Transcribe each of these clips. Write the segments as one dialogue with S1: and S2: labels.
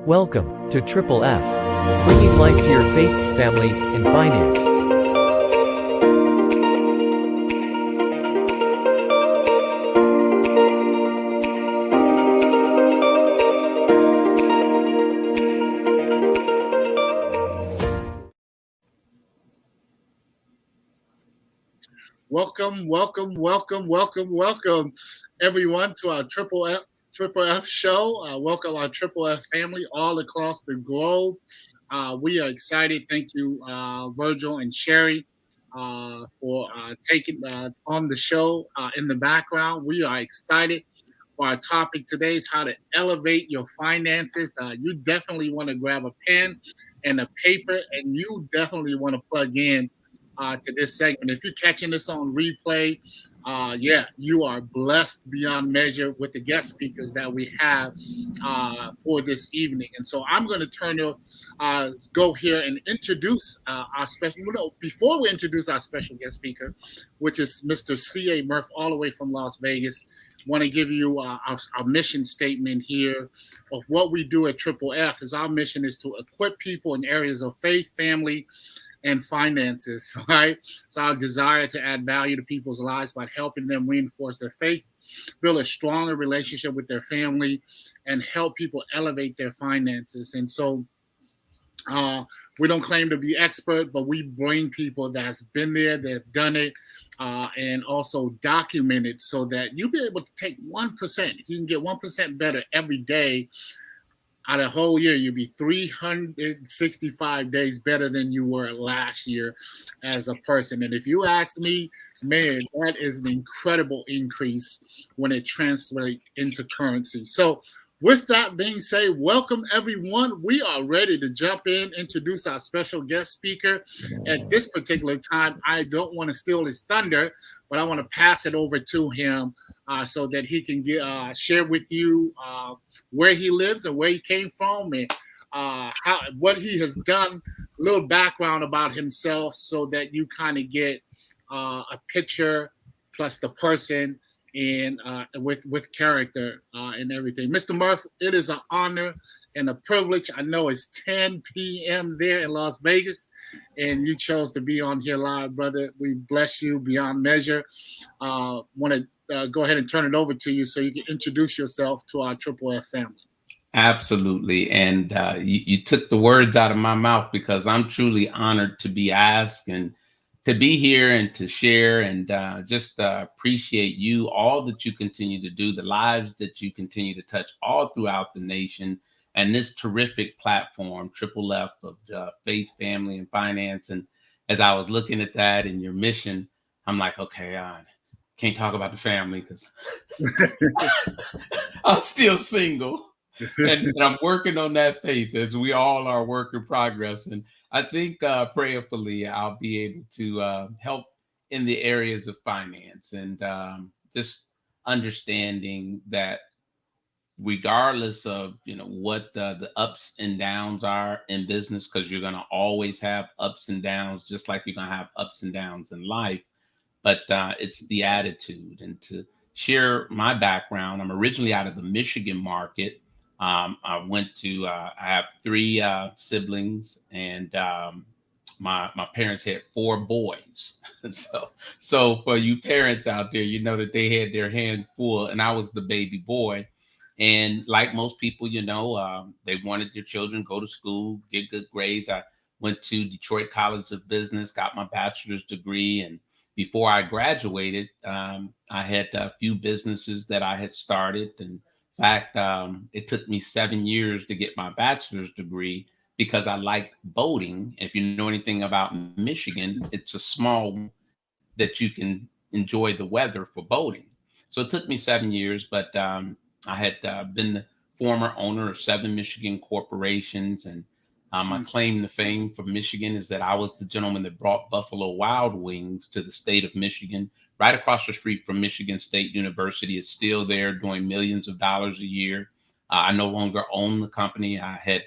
S1: Welcome to Triple F, bringing life to your faith, family, and finance.
S2: Welcome, everyone, to our Triple F show. Welcome our Triple F family all across the globe. We are excited. Thank you, Virgil and Sherry, for taking on the show in the background. We are excited for our topic today is how to elevate your finances. You definitely want to grab a pen and a paper, and you definitely want to plug in to this segment. If you're catching this on replay, you are blessed beyond measure with the guest speakers that we have for this evening. And so I'm going to go here and introduce our special. Before we introduce our special guest speaker, which is Mr. C.A. Murff, all the way from Las Vegas, want to give you our mission statement here of what we do at Triple F. Is our mission is to equip people in areas of faith, family, and finances, right? It's our desire to add value to people's lives by helping them reinforce their faith, build a stronger relationship with their family, and help people elevate their finances. And so we don't claim to be expert, but we bring people that's been there, they've done it, and also document it so that you'll be able to take 1%. If you can get 1% better every day, out of a whole year, you'll be 365 days better than you were last year as a person. And if you ask me, man, that is an incredible increase when it translates into currency. So with that being said, welcome everyone. We are ready to jump in, introduce our special guest speaker. At this particular time, I don't want to steal his thunder, but I want to pass it over to him so that he can share with you where he lives and where he came from and what he has done, a little background about himself so that you kind of get a picture plus the person and with character and everything. Mr. Murff, it is an honor and a privilege. I know it's 10 p.m. there in Las Vegas, and you chose to be on here live, brother. We bless you beyond measure. Want to go ahead and turn it over to you so you can introduce yourself to our Triple F family.
S3: Absolutely. And you took the words out of my mouth because I'm truly honored to be asked and to be here and to share and just appreciate you, all that you continue to do, the lives that you continue to touch all throughout the nation, and this terrific platform, Triple F of faith, family, and finance. And as I was looking at that and your mission, I'm like, okay, I can't talk about the family because I'm still single. And I'm working on that faith, as we all are work in progress. And I think prayerfully, I'll be able to help in the areas of finance and just understanding that regardless of, what the ups and downs are in business, because you're going to always have ups and downs, just like you're going to have ups and downs in life. But it's the attitude. And to share my background, I'm originally out of the Michigan market. I have three siblings, and my parents had four boys. so for you parents out there, you know that they had their hands full, and I was the baby boy. And like most people, they wanted their children to go to school, get good grades. I went to Detroit College of Business, got my bachelor's degree, and before I graduated, I had a few businesses that I had started. And in fact, it took me 7 years to get my bachelor's degree because I liked boating. If you know anything about Michigan, it's a small that you can enjoy the weather for boating. So it took me 7 years, but I had been the former owner of 7 Michigan corporations. And my claim to fame for Michigan is that I was the gentleman that brought Buffalo Wild Wings to the state of Michigan, right across the street from Michigan State University. It's still there, doing millions of dollars a year. I no longer own the company. I had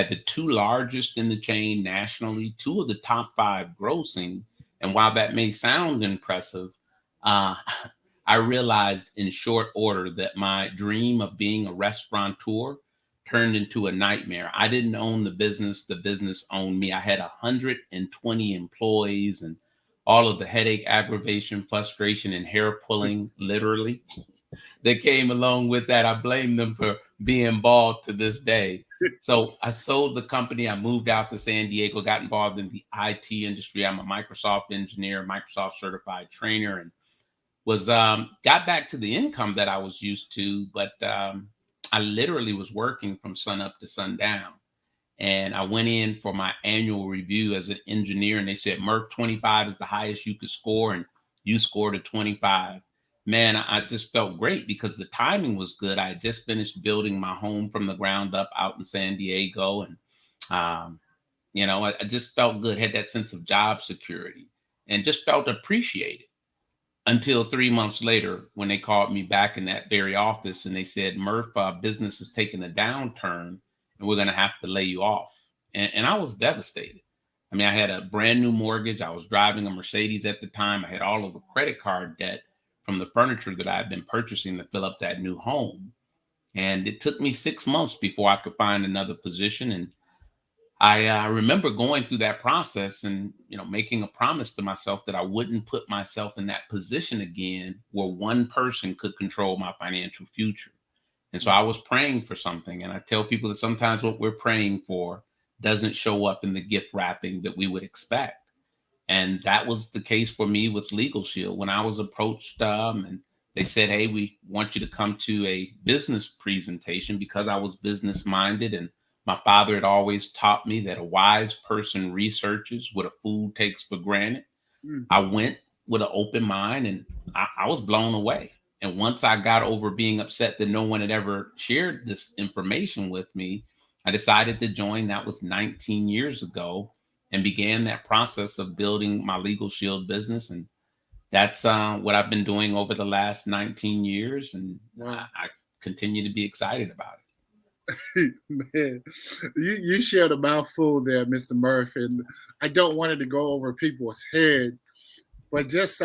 S3: the 2 largest in the chain nationally, 2 of the top 5 grossing. And while that may sound impressive, I realized in short order that my dream of being a restaurateur turned into a nightmare. I didn't own the business owned me. I had 120 employees, and all of the headache, aggravation, frustration, and hair pulling, literally, that came along with that. I blame them for being bald to this day. So I sold the company. I moved out to San Diego, got involved in the IT industry. I'm a Microsoft engineer, Microsoft certified trainer, and was got back to the income that I was used to, but I literally was working from sun up to sundown. And I went in for my annual review as an engineer, and they said, Murph, 25 is the highest you could score, and you scored a 25. Man, I just felt great because the timing was good. I had just finished building my home from the ground up out in San Diego. And, I just felt good, had that sense of job security, and just felt appreciated until 3 months later when they called me back in that very office and they said, Murph, business is taking a downturn and we're going to have to lay you off. And I was devastated. I mean, I had a brand new mortgage. I was driving a Mercedes at the time. I had all of the credit card debt from the furniture that I had been purchasing to fill up that new home. And it took me 6 months before I could find another position. And I remember going through that process and, making a promise to myself that I wouldn't put myself in that position again where one person could control my financial future. And so I was praying for something. And I tell people that sometimes what we're praying for doesn't show up in the gift wrapping that we would expect. And that was the case for me with Legal Shield. When I was approached and they said, hey, we want you to come to a business presentation, because I was business minded, and my father had always taught me that a wise person researches what a fool takes for granted. I went with an open mind, and I was blown away. And once I got over being upset that no one had ever shared this information with me, I decided to join. That was 19 years ago, and began that process of building my Legal Shield business. And that's what I've been doing over the last 19 years. And I continue to be excited about it.
S2: Man, you shared a mouthful there, Mr. Murph, and I don't want it to go over people's head, but just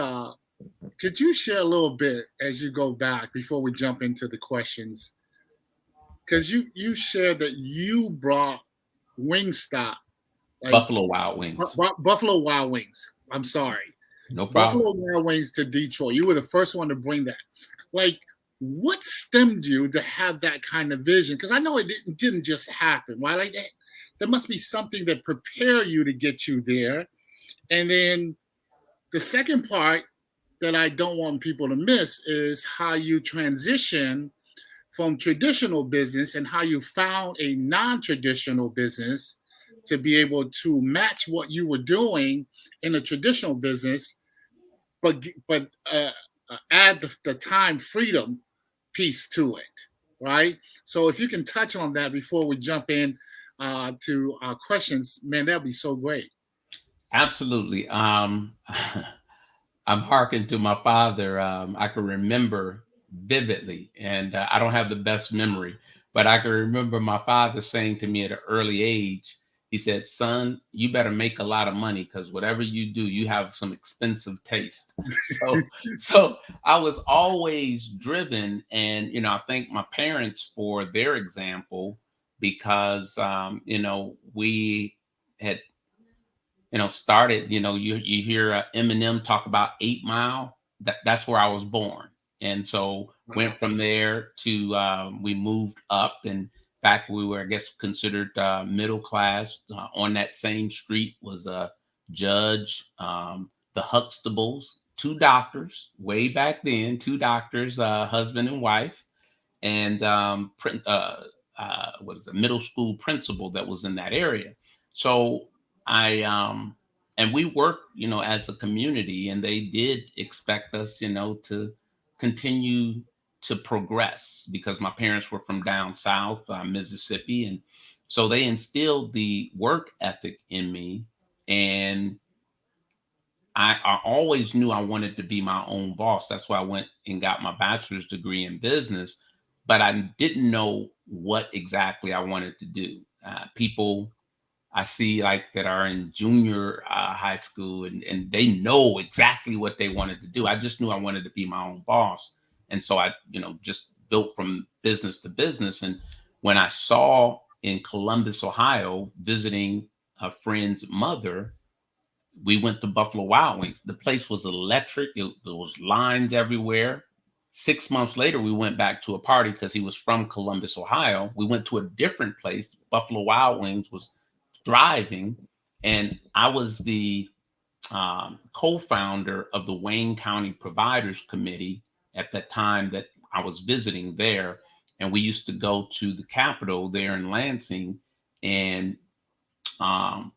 S2: could you share a little bit as you go back before we jump into the questions? Because you shared that you brought Wingstop, like
S3: Buffalo Wild Wings.
S2: Buffalo Wild Wings. I'm sorry,
S3: No problem.
S2: Buffalo Wild Wings to Detroit. You were the first one to bring that. Like, what stemmed you to have that kind of vision? Because I know it didn't just happen. Why, like that? There must be something that prepared you to get you there. And then the second part that I don't want people to miss is how you transition from traditional business and how you found a non-traditional business to be able to match what you were doing in a traditional business, but add the time freedom piece to it, right? So if you can touch on that before we jump in to our questions, man, that'd be so great.
S3: Absolutely. I'm harking to my father. I can remember vividly, and I don't have the best memory, but I can remember my father saying to me at an early age, he said, son, you better make a lot of money, because whatever you do, you have some expensive taste. So I was always driven. And, I thank my parents for their example, because, we had started, you hear Eminem talk about 8 Mile. That's where I was born. And so went from there to, we moved up, and back we were, I guess, considered middle class. On that same street was a judge, the Huxtables, two doctors way back then, two doctors, husband and wife, and what is a middle school principal that was in that area. So I and we worked, as a community, and they did expect us, to continue to progress, because my parents were from down south, Mississippi, and so they instilled the work ethic in me. And I always knew I wanted to be my own boss. That's why I went and got my bachelor's degree in business, but I didn't know what exactly I wanted to do. People I see like that are in junior high school, and they know exactly what they wanted to do. I just knew I wanted to be my own boss. And so I, just built from business to business. And when I saw in Columbus, Ohio, visiting a friend's mother, we went to Buffalo Wild Wings. The place was electric. There was lines everywhere. 6 months later, we went back to a party because he was from Columbus, Ohio. We went to a different place. Buffalo Wild Wings was thriving. And I was the co-founder of the Wayne County Providers Committee at that time that I was visiting there. And we used to go to the Capitol there in Lansing and um,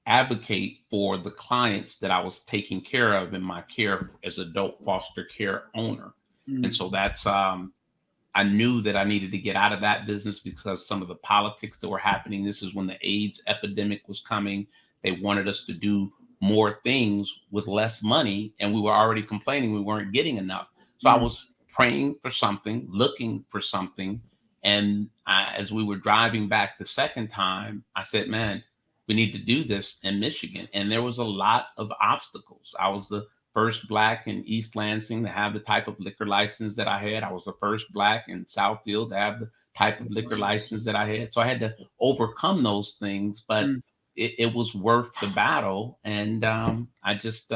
S3: advocate for the clients that I was taking care of in my care as adult foster care owner. And so that's I knew that I needed to get out of that business because some of the politics that were happening. This is when the AIDS epidemic was coming. They wanted us to do more things with less money, and we were already complaining we weren't getting enough. So I was praying for something, looking for something. And as we were driving back the second time, I said, man, we need to do this in Michigan. And there was a lot of obstacles. I was the first Black in East Lansing to have the type of liquor license that I had. I was the first Black in Southfield to have the type of liquor license that I had. So I had to overcome those things, but it was worth the battle. And I just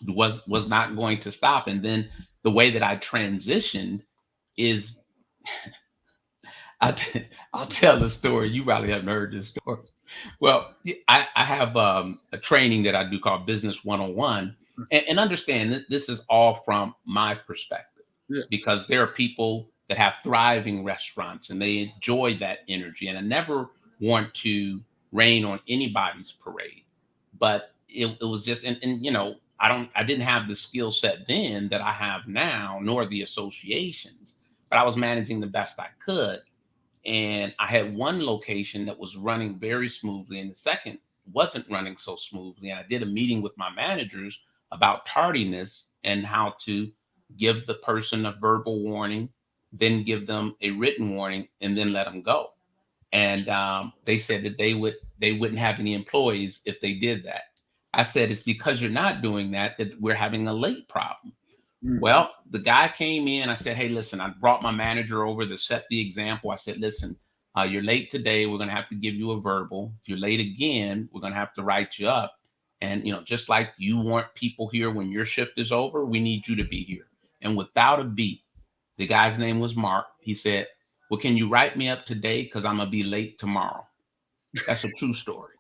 S3: was not going to stop. And then the way that I transitioned is I'll tell the story. You probably haven't heard this story. Well, I have a training that I do called Business 101. And understand that this is all from my perspective, because there are people that have thriving restaurants and they enjoy that energy. And I never want to rain on anybody's parade, but it was just, and you know, I didn't have the skill set then that I have now, nor the associations, but I was managing the best I could. And I had one location that was running very smoothly, and the second wasn't running so smoothly. And I did a meeting with my managers about tardiness and how to give the person a verbal warning, then give them a written warning, and then let them go. And they said that they wouldn't have any employees if they did that. I said, it's because you're not doing that we're having a late problem. Well, the guy came in. I said, hey, listen, I brought my manager over to set the example. I said, listen, you're late today. We're going to have to give you a verbal. If you're late again, we're going to have to write you up. And, you know, just like you want people here when your shift is over, we need you to be here. And without a beat, the guy's name was Mark. He said, well, can you write me up today? Because I'm going to be late tomorrow. That's a true story.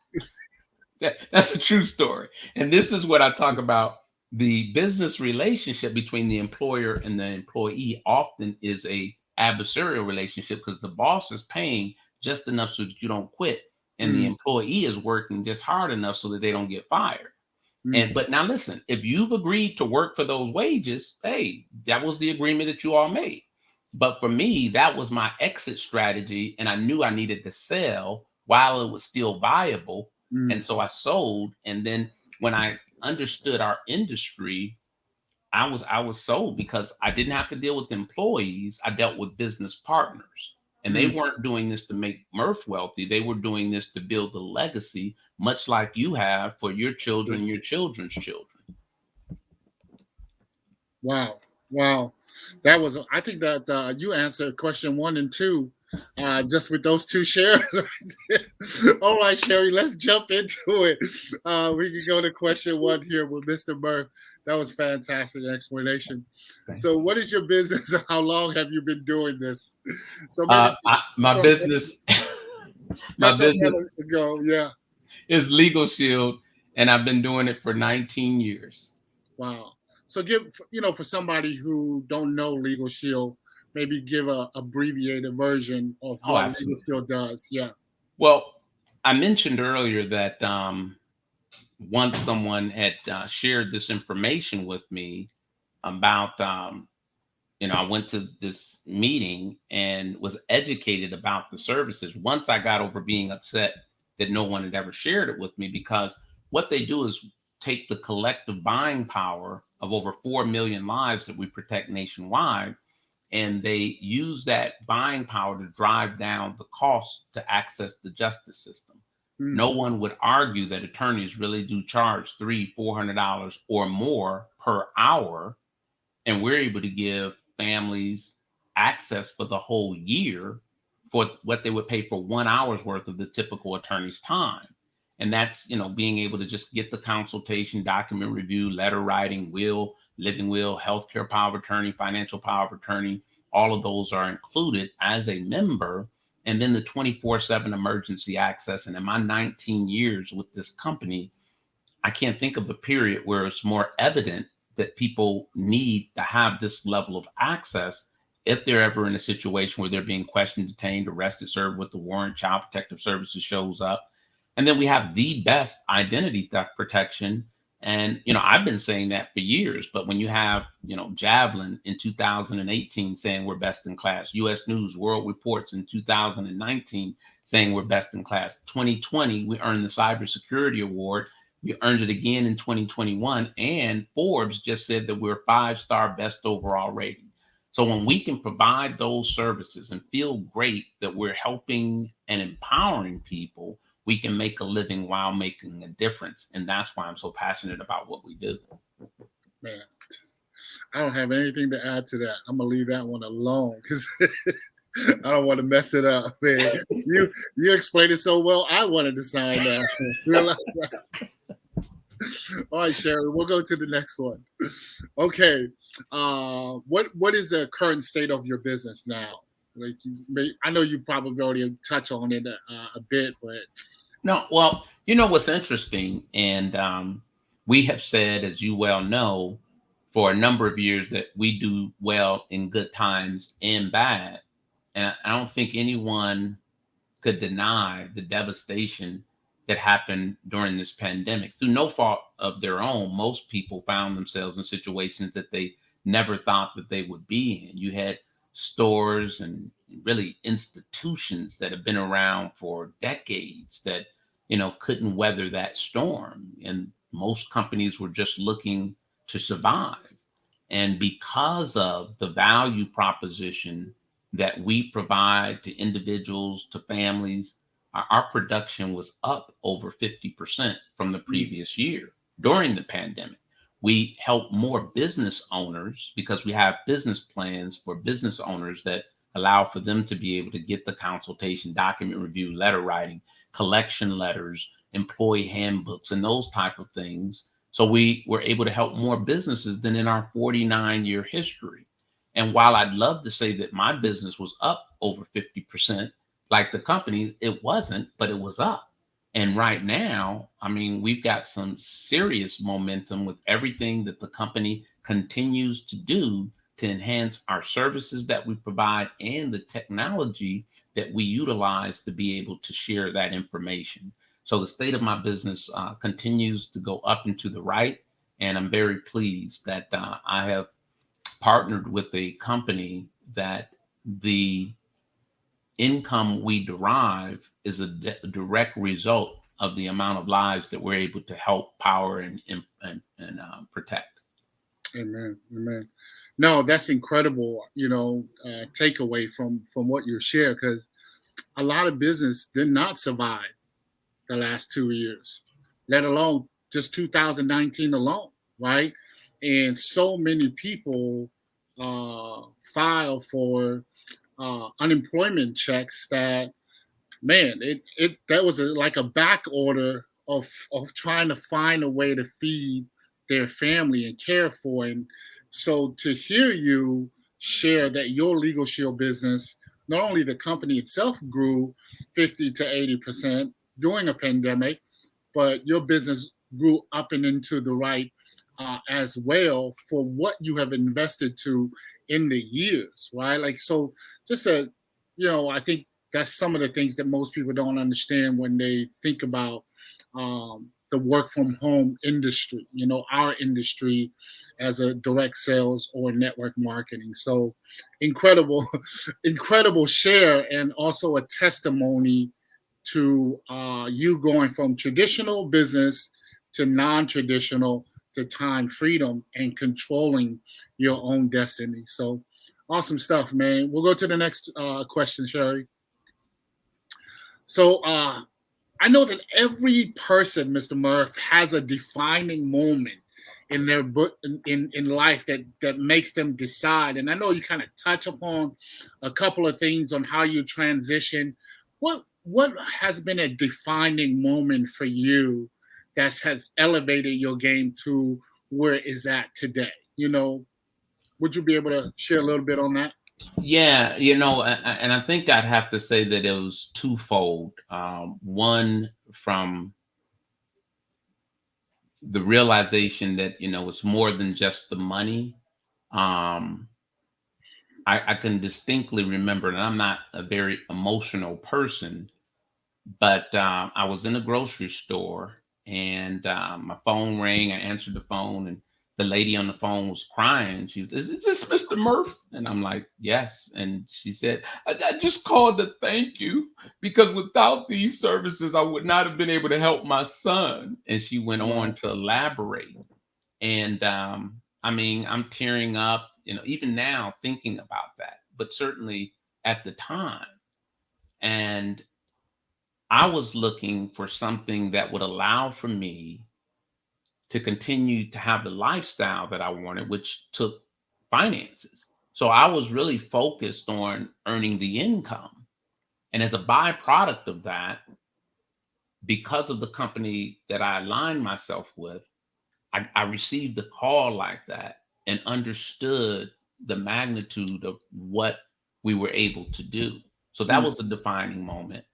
S3: That's a true story. And this is what I talk about. The business relationship between the employer and the employee often is a adversarial relationship because the boss is paying just enough so that you don't quit. And the employee is working just hard enough so that they don't get fired. But now listen, if you've agreed to work for those wages, hey, that was the agreement that you all made. But for me, that was my exit strategy. And I knew I needed to sell while it was still viable. And so I sold. And then when I understood our industry, I was sold because I didn't have to deal with employees. I dealt with business partners. And they weren't doing this to make Murff wealthy. They were doing this to build the legacy, much like you have for your children and your children's children.
S2: Wow. Wow. That was, I think that you answered question 1 and 2 just with those 2 shares right there. All right, Sherry, let's jump into it. We can go to question 1 here with Mr. Murff. That was fantastic explanation. So what is your business? How long have you been doing this? So
S3: my business
S2: go, yeah.
S3: is Legal Shield, and I've been doing it for 19 years.
S2: Wow. So give, for somebody who don't know Legal Shield, maybe give a abbreviated version of what Legal Shield does. Yeah.
S3: Well, I mentioned earlier that once someone had shared this information with me about, I went to this meeting and was educated about the services. Once I got over being upset that no one had ever shared it with me, because what they do is take the collective buying power of over 4 million lives that we protect nationwide, and they use that buying power to drive down the cost to access the justice system. No one would argue that attorneys really do charge $300-400 or more per hour, and we're able to give families access for the whole year for what they would pay for 1 hour's worth of the typical attorney's time. And that's, being able to just get the consultation, document review, letter writing, will, living will, healthcare power of attorney, financial power of attorney. All of those are included as a member. And then the 24/7 emergency access. And in my 19 years with this company, I can't think of a period where it's more evident that people need to have this level of access if they're ever in a situation where they're being questioned, detained, arrested, served with the warrant, child protective services shows up. And then we have the best identity theft protection. And, I've been saying that for years, but when you have, Javelin in 2018 saying we're best in class, US News World Reports in 2019 saying we're best in class, 2020, we earned the Cybersecurity Award. We earned it again in 2021, and Forbes just said that we're 5-star best overall rating. So when we can provide those services and feel great that we're helping and empowering people, we can make a living while making a difference. And that's why I'm so passionate about what we do.
S2: Man, I don't have anything to add to that. I'm going to leave that one alone because I don't want to mess it up, man. You explained it so well. I wanted to sign that. Realize that. All right, Sherry, we'll go to the next one. Okay. What is the current state of your business now? Like, I know you probably already touched on it a bit, but
S3: no. Well, what's interesting, and we have said, as you well know, for a number of years that we do well in good times and bad, and I don't think anyone could deny the devastation that happened during this pandemic. Through no fault of their own, most people found themselves in situations that they never thought that they would be in. You had stores and really institutions that have been around for decades that, couldn't weather that storm. And most companies were just looking to survive. And because of the value proposition that we provide to individuals, to families, our production was up over 50% from the previous year during the pandemic. We help more business owners because we have business plans for business owners that allow for them to be able to get the consultation, document review, letter writing, collection letters, employee handbooks, and those type of things. So we were able to help more businesses than in our 49-year history. And while I'd love to say that my business was up over 50%, like the companies, it wasn't, but it was up. And right now, we've got some serious momentum with everything that the company continues to do to enhance our services that we provide and the technology that we utilize to be able to share that information. So the state of my business continues to go up and to the right. And I'm very pleased that I have partnered with a company that the income we derive is a direct result of the amount of lives that we're able to help power and protect.
S2: Amen. No, that's incredible. Takeaway from what you share, because a lot of business did not survive the last 2 years, let alone just 2019 alone, right? And so many people file for unemployment checks that, man, that was like a back order of trying to find a way to feed their family and care for. And so to hear you share that your Legal Shield business, not only the company itself grew 50 to 80% during a pandemic, but your business grew up and into the right as well for what you have invested to in the years, right? Like, so just I think that's some of the things that most people don't understand when they think about the work from home industry, our industry as a direct sales or network marketing. So incredible, incredible share, and also a testimony to you going from traditional business to non-traditional to time freedom and controlling your own destiny. So awesome stuff, man. We'll go to the next question, Sherry. So I know that every person, Mr. Murff, has a defining moment in their book in life that makes them decide. And I know you kind of touch upon a couple of things on how you transition. What has been a defining moment for you that has elevated your game to where it is at today? Would you be able to share a little bit on that?
S3: Yeah, and I think I'd have to say that it was twofold. One, from the realization that it's more than just the money. Um, I can distinctly remember, and I'm not a very emotional person, but I was in a grocery store and my phone rang. I answered the phone, and the lady on the phone was crying. She was, "Is this Mr. Murff?" And I'm like, "Yes." And she said, I just called to thank you because without these services, I would not have been able to help my son." And she went on
S2: Wow.
S3: to elaborate. And I mean, I'm tearing up, even now thinking about that, but certainly at the time. And I was looking for something that would allow for me to continue to have the lifestyle that I wanted, which took finances. So I was really focused on earning the income. And as a byproduct of that, because of the company that I aligned myself with, I received a call like that and understood the magnitude of what we were able to do. So that
S2: Mm,
S3: was a defining moment.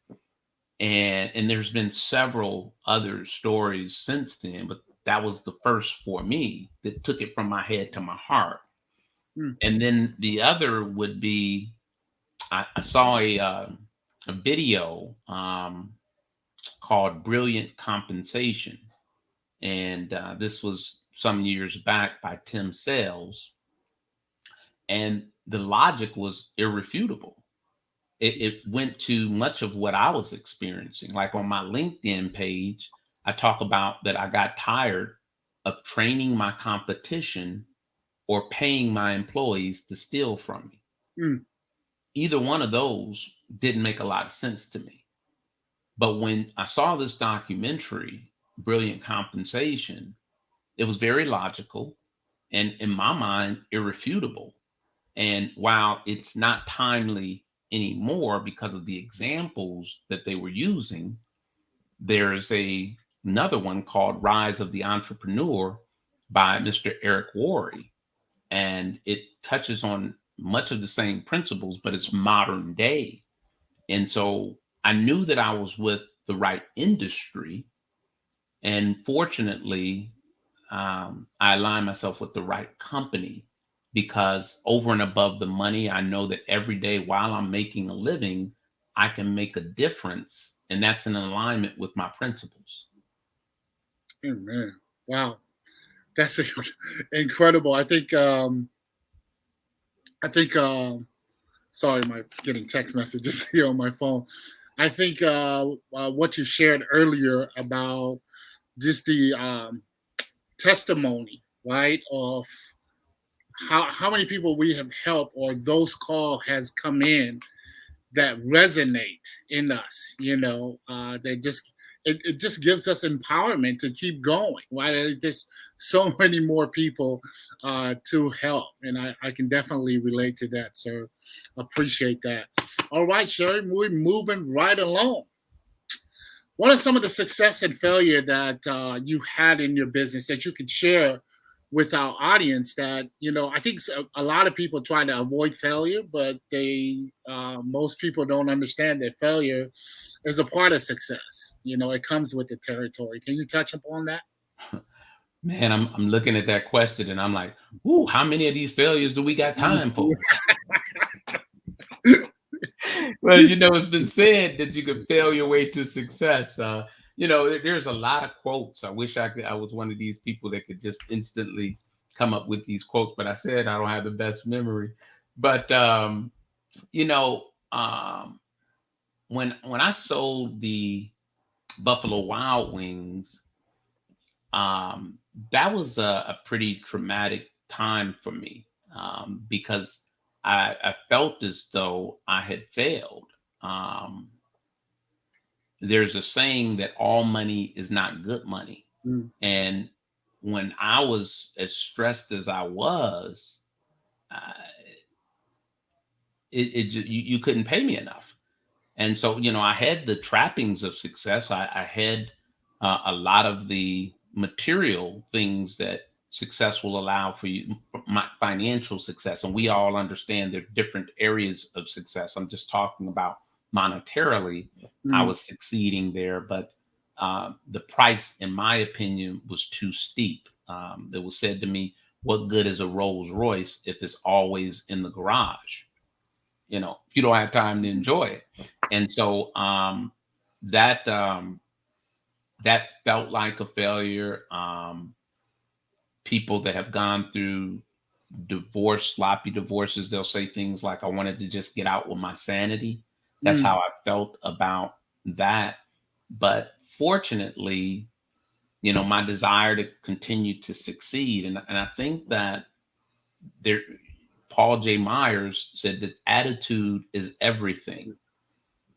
S3: And there's been several other stories since then, but that was the first for me that took it from my head to my heart.
S2: mm,
S3: And then the other would be I saw a video called "Brilliant Compensation," and this was some years back by Tim Sales, and the logic was irrefutable. It went to much of what I was experiencing. Like on my LinkedIn page, I talk about that I got tired of training my competition or paying my employees to steal from me.
S2: mm.
S3: Either one of those didn't make a lot of sense to me. But when I saw this documentary, Brilliant Compensation, it was very logical and in my mind, irrefutable. And while it's not timely anymore because of the examples that they were using, there's another one called Rise of the Entrepreneur by Mr. Eric Worre. And it touches on much of the same principles, but it's modern day. And so I knew that I was with the right industry. And fortunately, I align myself with the right company because over and above the money, I know that every day while I'm making a living, I can make a difference. And that's in alignment with my principles.
S2: Amen. Wow, that's incredible. I think sorry, my getting text messages here on my phone. I think what you shared earlier about just the testimony, right, of how many people we have helped or those call has come in that resonate in us. They just it just gives us empowerment to keep going. Right, there's so many more people to help, and I can definitely relate to that. So appreciate that. All right, Sherry, we're moving right along. What are some of the success and failure that you had in your business that you could share with our audience? That I think a lot of people try to avoid failure, but they most people don't understand that failure is a part of success. It comes with the territory. Can you touch upon that?
S3: Man, I'm looking at that question and I'm like, ooh, how many of these failures do we got time for? Well, it's been said that you could fail your way to success. There's a lot of quotes. I wish I was one of these people that could just instantly come up with these quotes, but I said I don't have the best memory. But you know, um, when I sold the Buffalo Wild Wings, that was a pretty traumatic time for me because I felt as though I had failed. Um, there's a saying that all money is not good money.
S2: Mm,
S3: And when I was as stressed as I was, uh, you couldn't pay me enough. And so, I had the trappings of success. I had a lot of the material things that success will allow for you, my financial success. And we all understand there are different areas of success. I'm just talking about monetarily. I
S2: Mm.
S3: was succeeding there, but the price, in my opinion, was too steep. It was said to me, what good is a Rolls Royce if it's always in the garage? If you don't have time to enjoy it. And so that that felt like a failure. People that have gone through divorce, sloppy divorces, they'll say things like, I wanted to just get out with my sanity. That's
S2: Mm.
S3: how I felt about that. But fortunately, my desire to continue to succeed. And I think that there Paul J. Myers said that attitude is everything.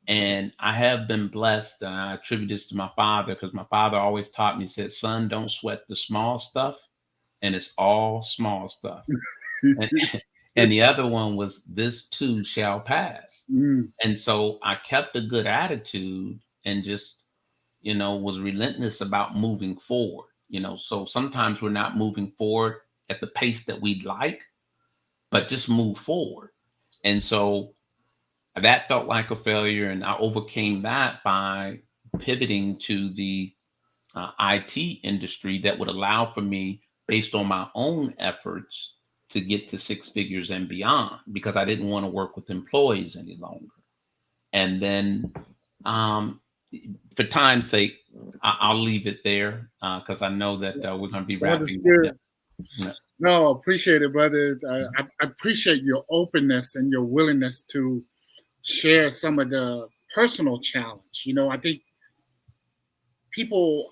S3: And I have been blessed, and I attribute this to my father because my father always taught me, said, son, don't sweat the small stuff. And it's all small stuff. And, and the other one was, this too shall pass.
S2: Mm.
S3: And so I kept a good attitude and just, was relentless about moving forward. So sometimes we're not moving forward at the pace that we'd like, but just move forward. And so that felt like a failure, and I overcame that by pivoting to the IT industry that would allow for me, based on my own efforts, to get to six figures and beyond, because I didn't want to work with employees any longer. And then, for time's sake, I'll leave it there because I know that we're going to be wrapping up. Yeah.
S2: No, appreciate it, brother. I appreciate your openness and your willingness to share some of the personal challenge. I think people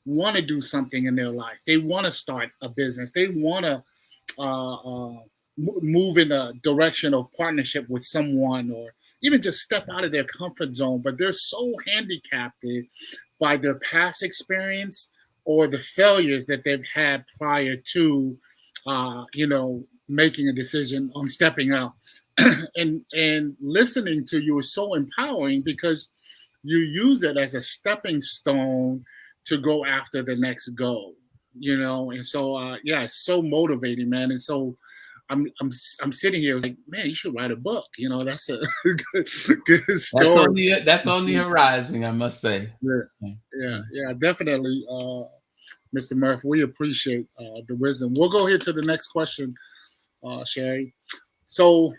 S2: want to do something in their life. They want to start a business. They want to move in a direction of partnership with someone, or even just step out of their comfort zone. But they're so handicapped by their past experience or the failures that they've had prior to, making a decision on stepping out. and listening to you is so empowering because you use it as a stepping stone to go after the next goal. And so yeah, it's so motivating, man. And so I'm sitting here like, man, you should write a book. That's a good story.
S3: That's on the horizon, I must say.
S2: Yeah, definitely, Mr. Murph. We appreciate the wisdom. We'll go here to the next question, Sherry. So,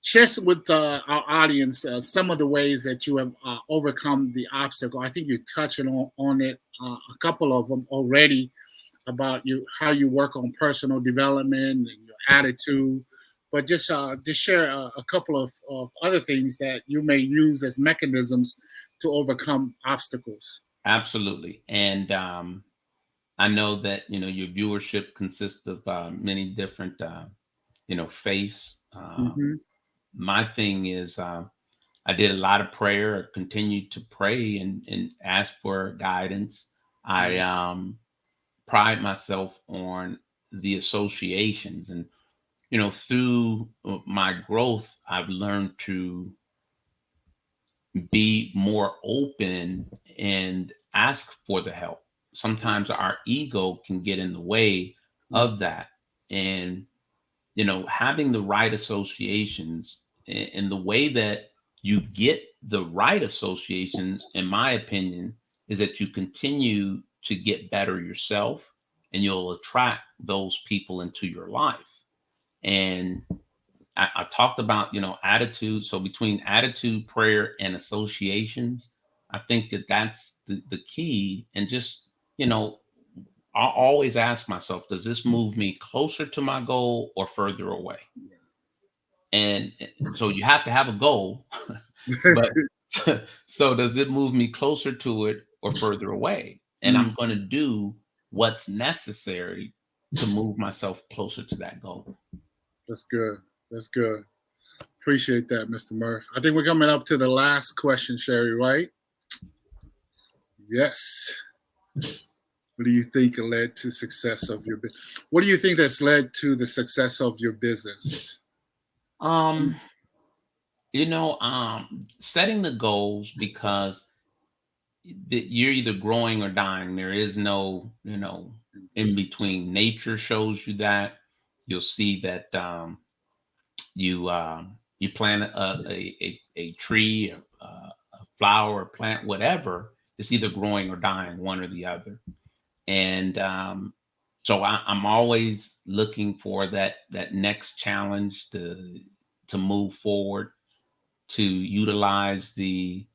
S2: share with our audience some of the ways that you have overcome the obstacle. I think you're touching on it, a couple of them already, about how you work on personal development and your attitude. But just share a couple of other things that you may use as mechanisms to overcome obstacles.
S3: Absolutely. And I know that your viewership consists of many different faiths.
S2: Mm-hmm.
S3: My thing is, I did a lot of prayer. I continued to pray and ask for guidance. I pride myself on the associations, and through my growth, I've learned to be more open and ask for the help. Sometimes our ego can get in the way of that. And, having the right associations, and the way that you get the right associations, in my opinion, is that you continue to get better yourself, and you'll attract those people into your life. And I talked about, attitude. So between attitude, prayer, and associations, I think that that's the key. And just, I always ask myself, does this move me closer to my goal or further away? And so you have to have a goal, but so does it move me closer to it or further away? And I'm going to do what's necessary to move myself closer to that goal.
S2: That's good. That's good. Appreciate that, Mr. Murph. I think we're coming up to the last question, Sherry, right? Yes. What do you think led to success of your business? What do you think that's led to the success of your business?
S3: Um, setting the goals because you're either growing or dying. There is no, in between. Nature shows you that. You'll see that you plant a tree, a flower, a plant, whatever. It's either growing or dying, one or the other. And so I'm always looking for that next challenge to move forward, to utilize the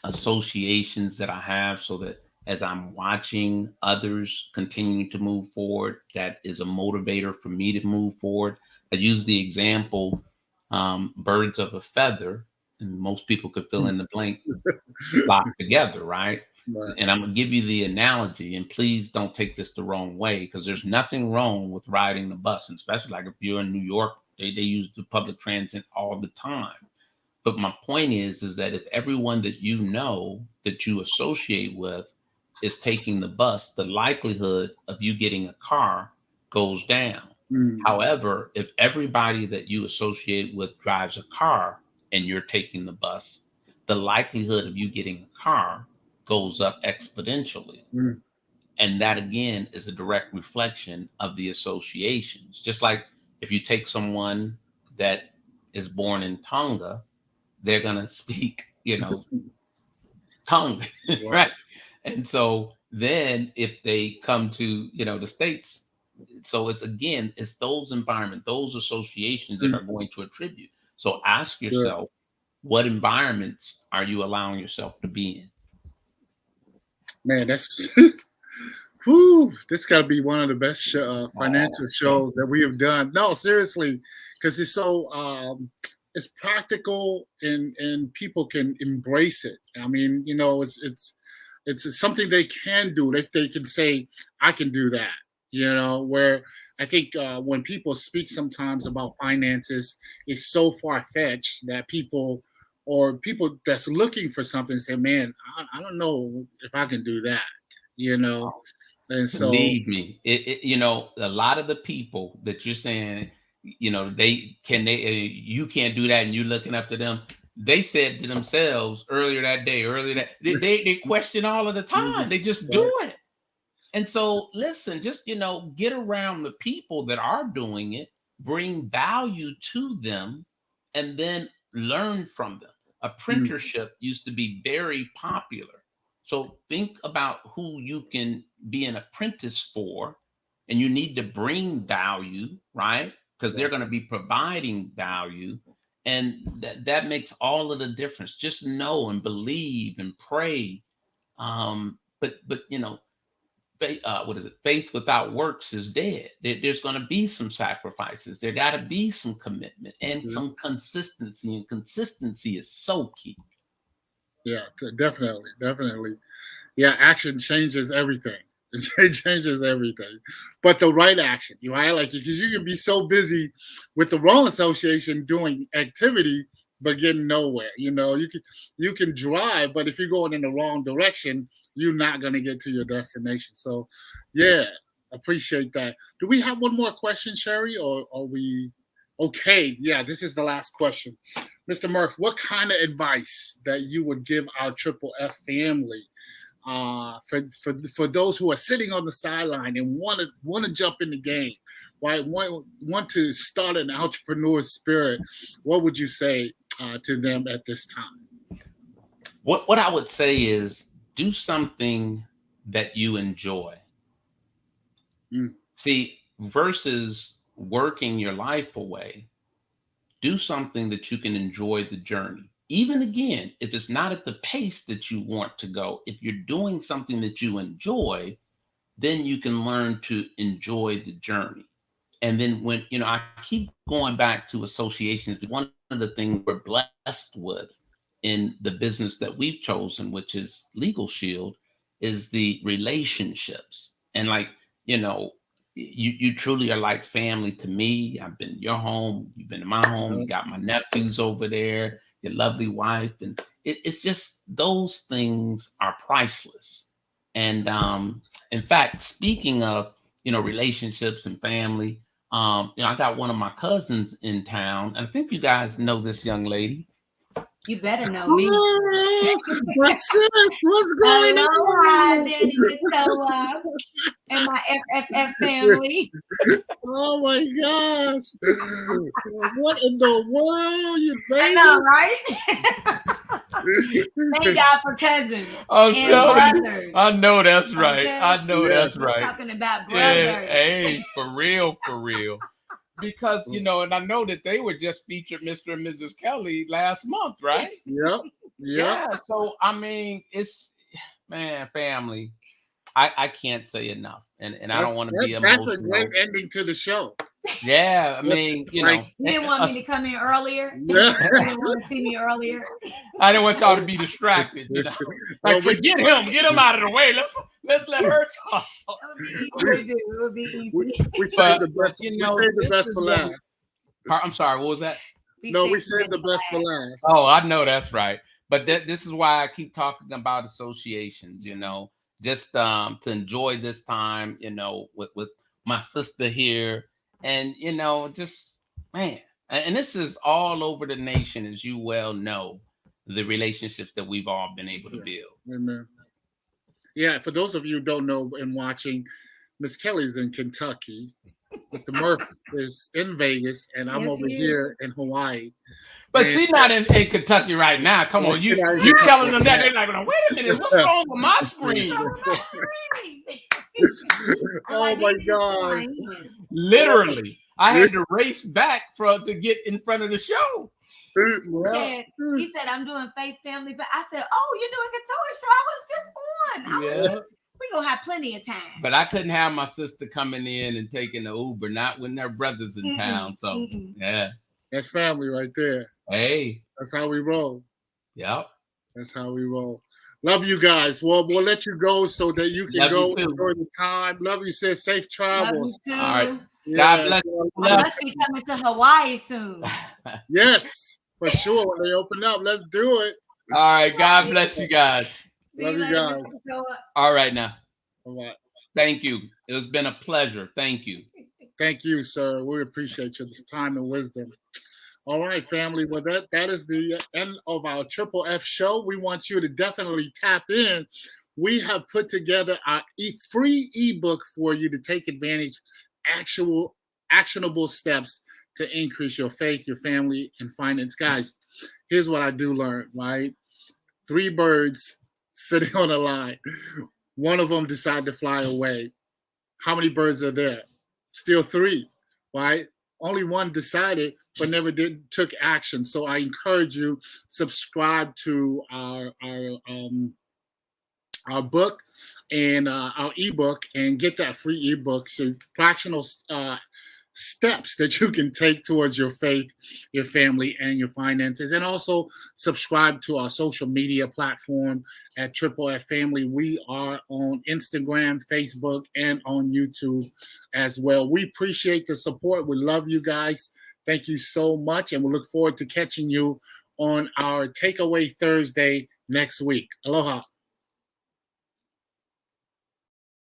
S3: associations that I have so that as I'm watching others continue to move forward, that is a motivator for me to move forward. I use the example, birds of a feather, and most people could fill in the blank, flock together, right?
S2: Right.
S3: And I'm gonna give you the analogy, and please don't take this the wrong way, because there's nothing wrong with riding the bus, and especially like if you're in New York, they use the public transit all the time. But my point is that if everyone that you know that you associate with is taking the bus, the likelihood of you getting a car goes down.
S2: Mm,
S3: However, if everybody that you associate with drives a car and you're taking the bus, the likelihood of you getting a car goes up exponentially.
S2: mm,
S3: And that again is a direct reflection of the associations. Just like if you take someone that is born in Tonga, they're going to speak, tongue,
S2: right.
S3: right? And so then if they come to, the States, so it's those environment, those associations that
S2: Mm,
S3: are going to attribute. So ask
S2: good.
S3: yourself, what environments are you allowing yourself to be in?
S2: Man, that's whew, this got to be one of the best
S3: Oh,
S2: financial
S3: okay.
S2: shows that we have done. No, seriously, because it's practical and people can embrace it. I mean, it's something they can do. They can say, I can do that. Where I think when people speak sometimes about finances, it's so far fetched that people that's looking for something say, man, I don't know if I can do that. You know, and so,
S3: Believe me, a lot of the people that you're saying, you can't do that, and you're looking up to them. They said to themselves earlier that they question all of the time. They just do
S2: right.
S3: it. And so, listen, just get around the people that are doing it, bring value to them, and then learn from them.
S2: Mm,
S3: Apprenticeship used to be very popular. So think about who you can be an apprentice for, and you need to bring value, right? Because they're
S2: right.
S3: going to be providing value. And that makes all of the difference. Just know and believe and pray. But what is it? Faith without works is dead. There's going to be some sacrifices. There got to be some commitment and
S2: Mhm.
S3: some consistency. And consistency is so key.
S2: Yeah, definitely, definitely. Yeah, action changes everything. It changes everything, but the right action, right? Like because you can be so busy with the wrong association doing activity, but getting nowhere. You can drive, but if you're going in the wrong direction, you're not going to get to your destination. So, yeah, appreciate that. Do we have one more question, Sherry, or are we okay? Yeah, this is the last question, Mr. Murph. What kind of advice that you would give our Triple F family? For those who are sitting on the sideline and want to jump in the game, right? Want to start an entrepreneur spirit. What would you say to them at this time?
S3: What I would say is do something that you enjoy.
S2: Mm,
S3: See, versus working your life away, do something that you can enjoy the journey. Even again, if it's not at the pace that you want to go, if you're doing something that you enjoy, then you can learn to enjoy the journey. And then when, I keep going back to associations, one of the things we're blessed with in the business that we've chosen, which is Legal Shield, is the relationships. And like, you know, you truly are like family to me. I've been in your home, you've been in my home, you got my nephews over there, your lovely wife. And it's just those things are priceless. And in fact, speaking of, relationships and family, I got one of my cousins in town. And I think you guys know this young lady.
S4: You better know me.
S2: Oh, what's this? What's going on?
S4: Aloha, Danny Katoa, and my FFF family.
S2: Oh my gosh. What in the world, you baby?
S4: I know, right? Thank God for cousins and brothers.
S3: I know that's right.
S4: Okay?
S3: I know that's right.
S4: Talking about brothers.
S3: Yeah, hey, for real, for real. Because, and I know that they were just featured Mr. and Mrs. Kelly last month, right?
S2: Yep.
S3: Yeah. So, I mean, it's, man, family. I can't say enough. And I don't want to be emotional.
S2: That's a great ending to the show.
S3: Yeah. I mean,
S4: You didn't want me to come in earlier.
S2: Yeah.
S4: You didn't want to see me earlier.
S3: I didn't want y'all to be distracted. Like, forget him. Get him out of the way. Let's let her talk.
S4: It would be easy.
S2: We saved the best. We saved the best for last.
S3: I'm sorry. What was that?
S2: We saved the best for last.
S3: Oh, I know that's right. But this is why I keep talking about associations. Just to enjoy this time. With my sister here, and just man. And this is all over the nation, as you well know, the relationships that we've all been able to build.
S2: Amen. Yeah, for those of you who don't know and watching, Miss Kelly's in Kentucky. Mr. Murff is in Vegas, and I'm over here in Hawaii.
S3: But she's not in Kentucky right now. Come on, you telling them that, they're like, wait a minute, what's wrong with my screen?
S2: Oh my God.
S3: Literally. I had to race back to get in front of the show.
S4: He said, I'm doing Faith Family. But I said, oh, you're doing a Katoa show. I was just on. We're going to have plenty of time.
S3: But I couldn't have my sister coming in and taking the Uber, not when their brother's in town. So, yeah.
S2: That's family right there.
S3: Hey.
S2: That's how we roll.
S3: Yep.
S2: That's how we roll. Love you guys. Well, we'll let you go so that you can go enjoy the time. Love you, sis. Safe travels.
S4: Love you too.
S3: All right.
S2: Yeah.
S3: God bless you.
S4: I must be coming to Hawaii soon.
S2: Yes, for sure. When they open up, let's do it.
S3: All right. God bless you guys.
S2: Love you guys.
S3: All right now.
S2: All right.
S3: Thank you. It has been a pleasure. Thank you.
S2: Thank you, sir. We appreciate your time and wisdom. All right, family. Well, that is the end of our Triple F show. We want you to definitely tap in. We have put together our free ebook for you to take advantage actionable steps to increase your faith, your family, and finance. Guys, here's what I do learn, right? 3 birds sitting on a line. One of them decided to fly away. How many birds are there? Still 3, right? Only one decided, but never took action. So I encourage you, subscribe to our book and our ebook, and get that free ebook. So fractional steps that you can take towards your faith, your family, and your finances. And also subscribe to our social media platform at Triple F Family. We are on Instagram, Facebook, and on YouTube as well. We appreciate the support. We love you guys. Thank you so much. And we look forward to catching you on our Takeaway Thursday next week. Aloha.